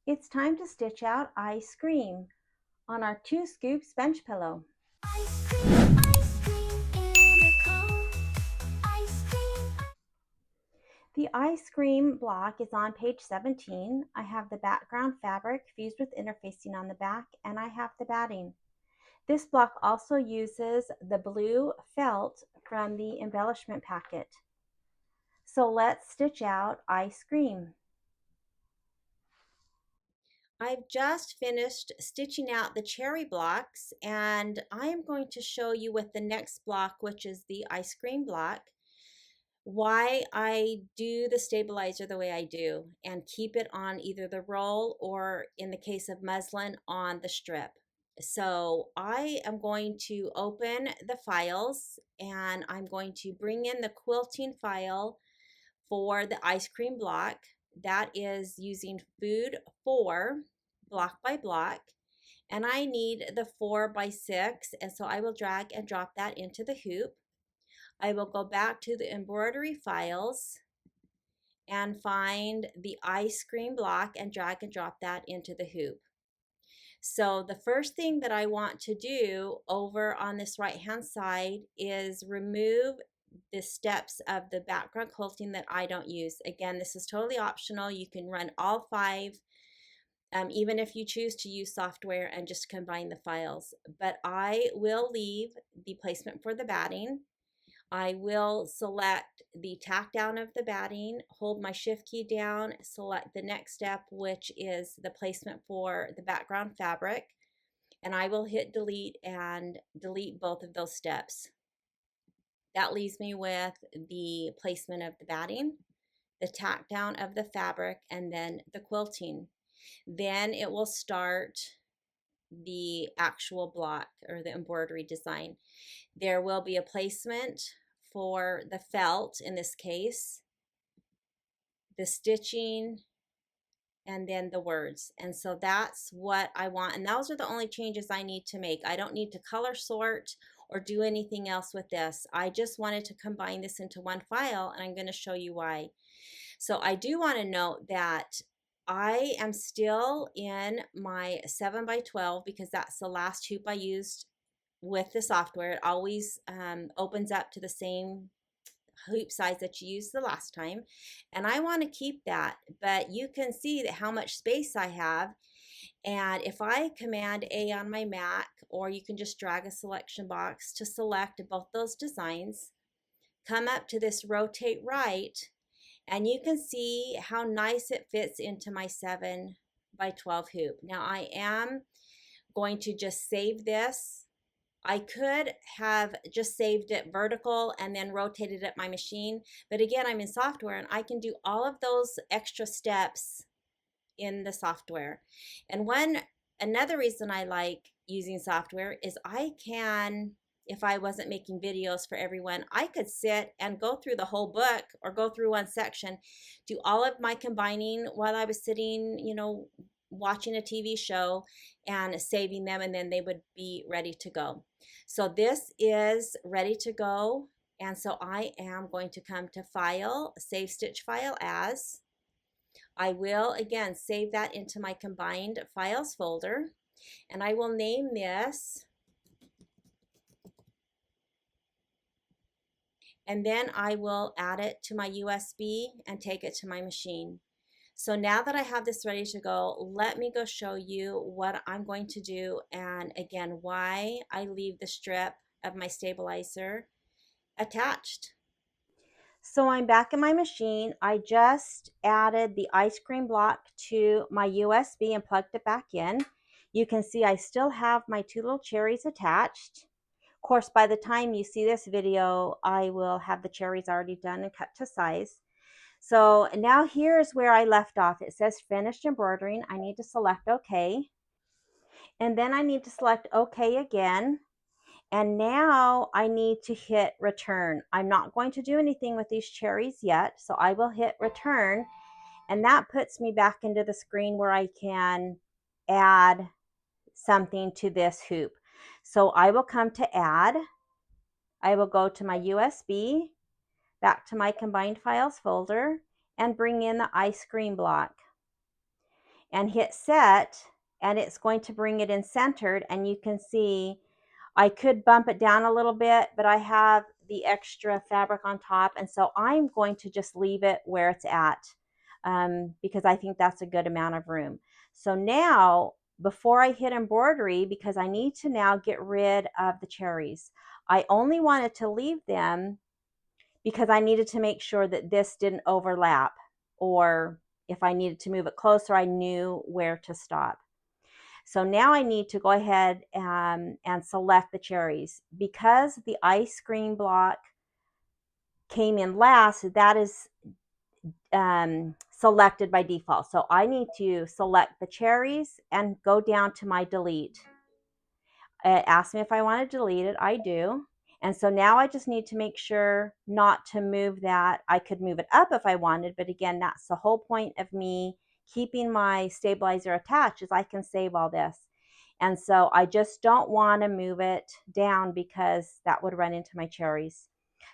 It's time to stitch out I Scream on our 2 scoops bench pillow. Ice cream in a cone. Ice cream. The I Scream block is on page 17. I have the background fabric fused with interfacing on the back, and I have the batting. This block also uses the blue felt from the embellishment packet. So let's stitch out I Scream. I've just finished stitching out the cherry blocks, and I am going to show you with the next block, which is the I Scream block, why I do the stabilizer the way I do and keep it on either the roll or, in the case of muslin, on the strip. So I am going to open the files, and I'm going to bring in the quilting file for the I Scream block. That is using food 4 block by block, and I need the 4x6, and so I will drag and drop that into the hoop. I will go back to the embroidery files and find the I Scream block and drag and drop that into the hoop. So the first thing that I want to do over on this right hand side is remove the steps of the background quilting that I don't use. Again, this is totally optional. You can run all 5, even if you choose to use software and just combine the files. But I will leave the placement for the batting. I will select the tack down of the batting, hold my shift key down, select the next step, which is the placement for the background fabric, and I will hit delete and delete both of those steps. That leaves me with the placement of the batting, the tack down of the fabric, and then the quilting. Then it will start the actual block or the embroidery design. There will be a placement for the felt in this case, the stitching, and then the words. And so that's what I want. And those are the only changes I need to make. I don't need to color sort or do anything else with this. I just wanted to combine this into one file, and I'm going to show you why. So I do want to note that I am still in my 7x12 because that's the last hoop I used with the software. It always opens up to the same hoop size that you used the last time, and I want to keep that, but you can see that how much space I have. And if I command A on my Mac, or you can just drag a selection box to select both those designs, come up to this rotate right, and you can see how nice it fits into my 7x12 hoop. Now I am going to just save this. I could have just saved it vertical and then rotated it my machine, but again, I'm in software and I can do all of those extra steps in the software. And another reason I like using software is I can, if I wasn't making videos for everyone, I could sit and go through the whole book or go through one section, do all of my combining while I was sitting, watching a TV show and saving them, and then they would be ready to go. So this is ready to go. And so I am going to come to File, Save Stitch File As. I will again save that into my combined files folder, and I will name this, and then I will add it to my USB and take it to my machine. So now that I have this ready to go, let me go show you what I'm going to do, and again why I leave the strip of my stabilizer attached. So I'm back in my machine. I just added the I Scream block to my USB and plugged it back in. You can see I still have my 2 little cherries attached. Of course, by the time you see this video, I will have the cherries already done and cut to size. So now here's where I left off. It says finished embroidering. I need to select OK. And then I need to select OK again. And now I need to hit return. I'm not going to do anything with these cherries yet, so I will hit return. And that puts me back into the screen where I can add something to this hoop. So I will come to add. I will go to my USB, back to my combined files folder, and bring in the I Scream block. and hit set, and it's going to bring it in centered. And you can see I could bump it down a little bit, but I have the extra fabric on top, and so I'm going to just leave it where it's at, because I think that's a good amount of room. So now, before I hit embroidery, because I need to now get rid of the cherries, I only wanted to leave them because I needed to make sure that this didn't overlap, or if I needed to move it closer, I knew where to stop. So now I need to go ahead and select the cherries. Because the ice cream block came in last, that is selected by default. So I need to select the cherries and go down to my delete. It asked me if I want to delete it. I do. And so now I just need to make sure not to move that. I could move it up if I wanted, but again, that's the whole point of me keeping my stabilizer attached, is I can save all this. And so I just don't want to move it down because that would run into my cherries.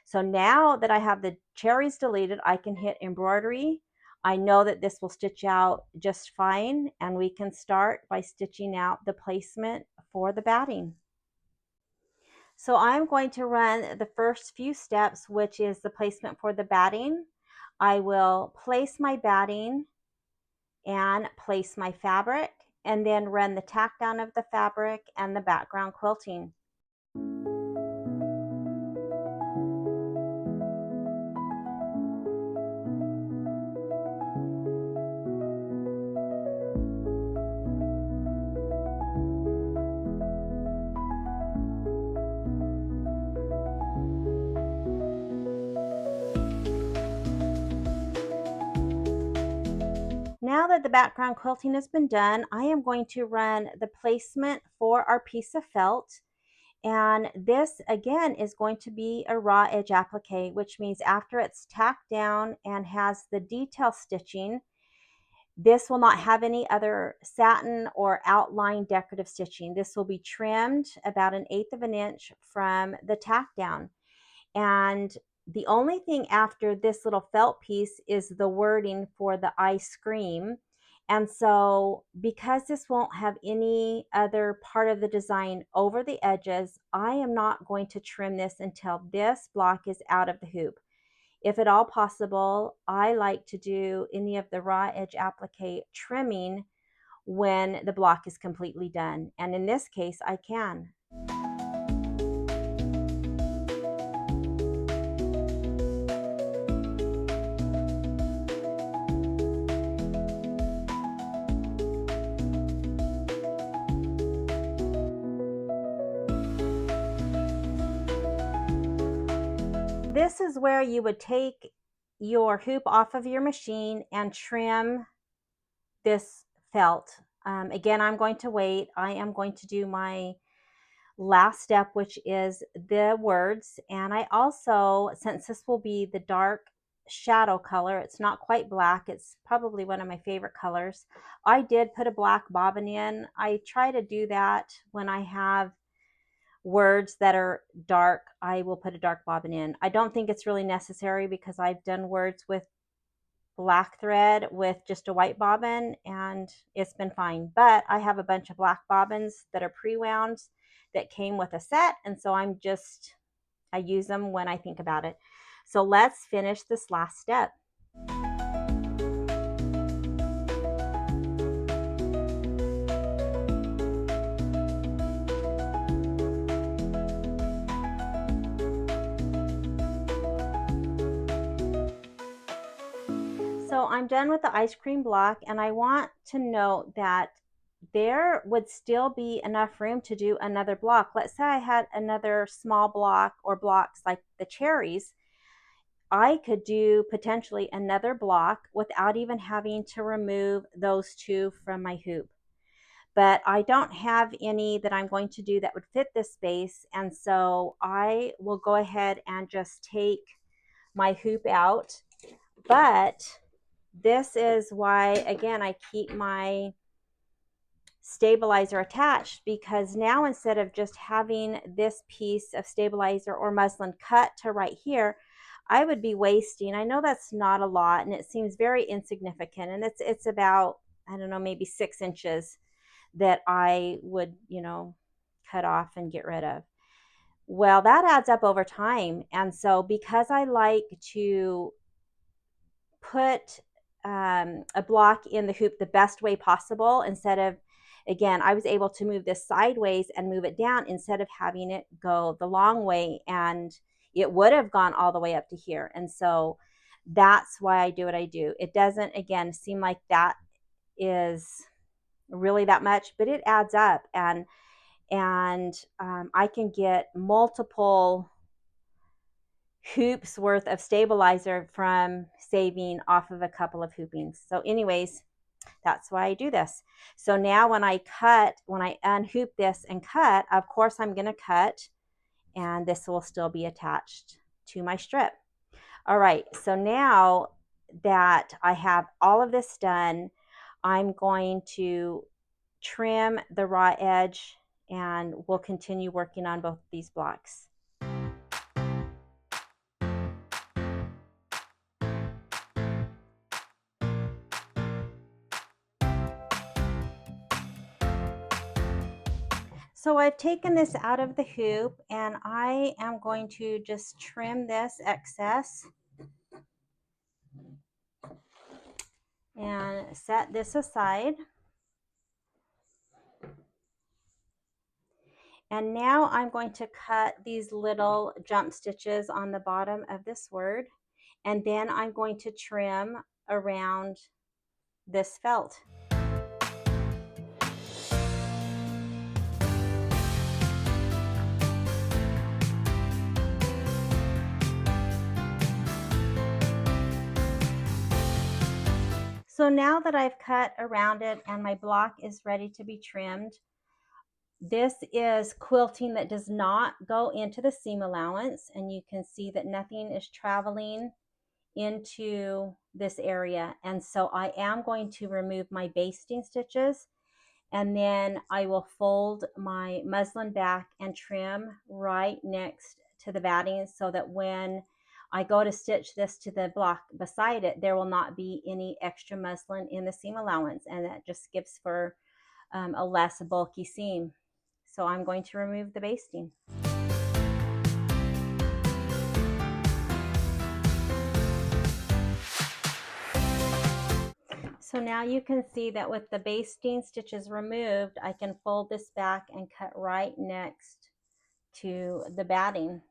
So now that I have the cherries deleted, I can hit embroidery. I know that this will stitch out just fine, and we can start by stitching out the placement for the batting. So I'm going to run the first few steps, which is the placement for the batting. I will place my batting and place my fabric, and then run the tack down of the fabric and the background quilting. Now that the background quilting has been done, I am going to run the placement for our piece of felt. And this again is going to be a raw edge applique, which means after it's tacked down and has the detail stitching, this will not have any other satin or outline decorative stitching. This will be trimmed about 1/8 of an inch from the tack down. And the only thing after this little felt piece is the wording for the I Scream. And so because this won't have any other part of the design over the edges, I am not going to trim this until this block is out of the hoop. If at all possible, I like to do any of the raw edge applique trimming when the block is completely done. And in this case, I can. This is where you would take your hoop off of your machine and trim this felt. Again, I'm going to wait. I am going to do my last step, which is the words. And I also, since this will be the dark shadow color, it's not quite black, it's probably one of my favorite colors, I did put a black bobbin in. I try to do that when I have words that are dark. I will put a dark bobbin in. I don't think it's really necessary because I've done words with black thread with just a white bobbin and it's been fine. But I have a bunch of black bobbins that are pre-wound that came with a set, and so I use them when I think about it. So let's finish this last step. So I'm done with the ice cream block, and I want to note that there would still be enough room to do another block. Let's say I had another small block or blocks like the cherries. I could do potentially another block without even having to remove those two from my hoop. But I don't have any that I'm going to do that would fit this space, and so I will go ahead and just take my hoop out. But this is why, again, I keep my stabilizer attached, because now instead of just having this piece of stabilizer or muslin cut to right here, I would be wasting, I know that's not a lot and it seems very insignificant, and it's about I don't know, maybe 6 inches that I would, cut off and get rid of. Well, that adds up over time. And so because I like to put a block in the hoop the best way possible, instead of, again, I was able to move this sideways and move it down instead of having it go the long way, and it would have gone all the way up to here. And so that's why I do what I do. It doesn't, again, seem like that is really that much, but it adds up. And I can get multiple hoops worth of stabilizer from saving off of a couple of hoopings. So anyways, that's why I do this. So now when I unhoop this and cut, of course I'm going to cut, and this will still be attached to my strip. All right, so now that I have all of this done, I'm going to trim the raw edge, and we'll continue working on both these blocks. So I've taken this out of the hoop, and I am going to just trim this excess and set this aside. And now I'm going to cut these little jump stitches on the bottom of this word, and then I'm going to trim around this felt. So now that I've cut around it and my block is ready to be trimmed, this is quilting that does not go into the seam allowance, and you can see that nothing is traveling into this area. And so I am going to remove my basting stitches, and then I will fold my muslin back and trim right next to the batting, so that when I go to stitch this to the block beside it, there will not be any extra muslin in the seam allowance, and that just gives for a less bulky seam. So I'm going to remove the basting. So now you can see that with the basting stitches removed, I can fold this back and cut right next to the batting.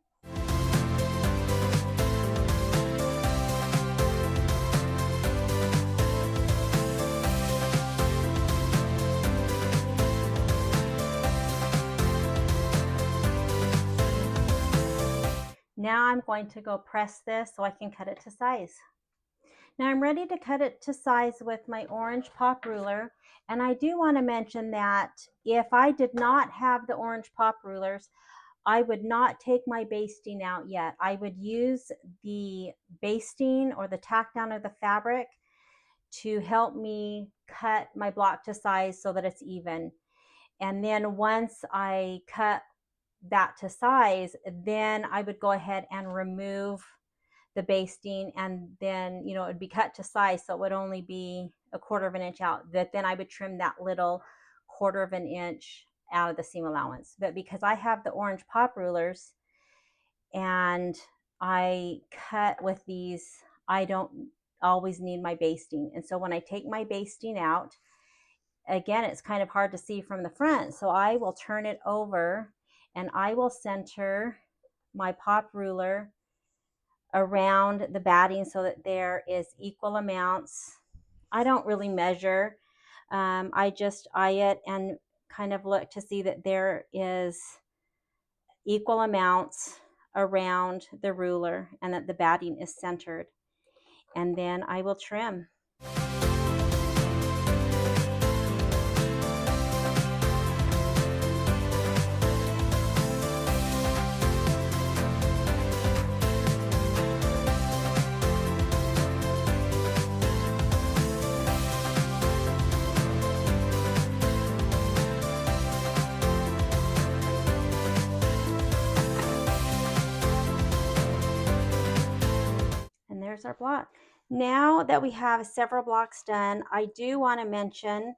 Now I'm going to go press this so I can cut it to size. Now I'm ready to cut it to size with my orange pop ruler, and I do want to mention that if I did not have the orange pop rulers, I would not take my basting out yet. I would use the basting or the tack down of the fabric to help me cut my block to size so that it's even. And then once I cut that to size, then I would go ahead and remove the basting, and then it would be cut to size, so it would only be a 1/4 of an inch out. That then I would trim that little 1/4 of an inch out of the seam allowance. But because I have the orange pop rulers and I cut with these, I don't always need my basting. And so when I take my basting out, again, it's kind of hard to see from the front, so I will turn it over and I will center my pop ruler around the batting so that there is equal amounts. I don't really measure. I just eye it and kind of look to see that there is equal amounts around the ruler and that the batting is centered. And then I will trim. There's our block. Now that we have several blocks done, I do want to mention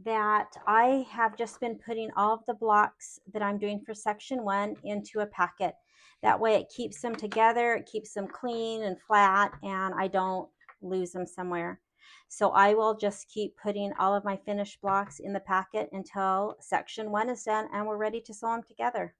that I have just been putting all of the blocks that I'm doing for section 1 into a packet. That way it keeps them together, it keeps them clean and flat, and I don't lose them somewhere. So I will just keep putting all of my finished blocks in the packet until section 1 is done and we're ready to sew them together.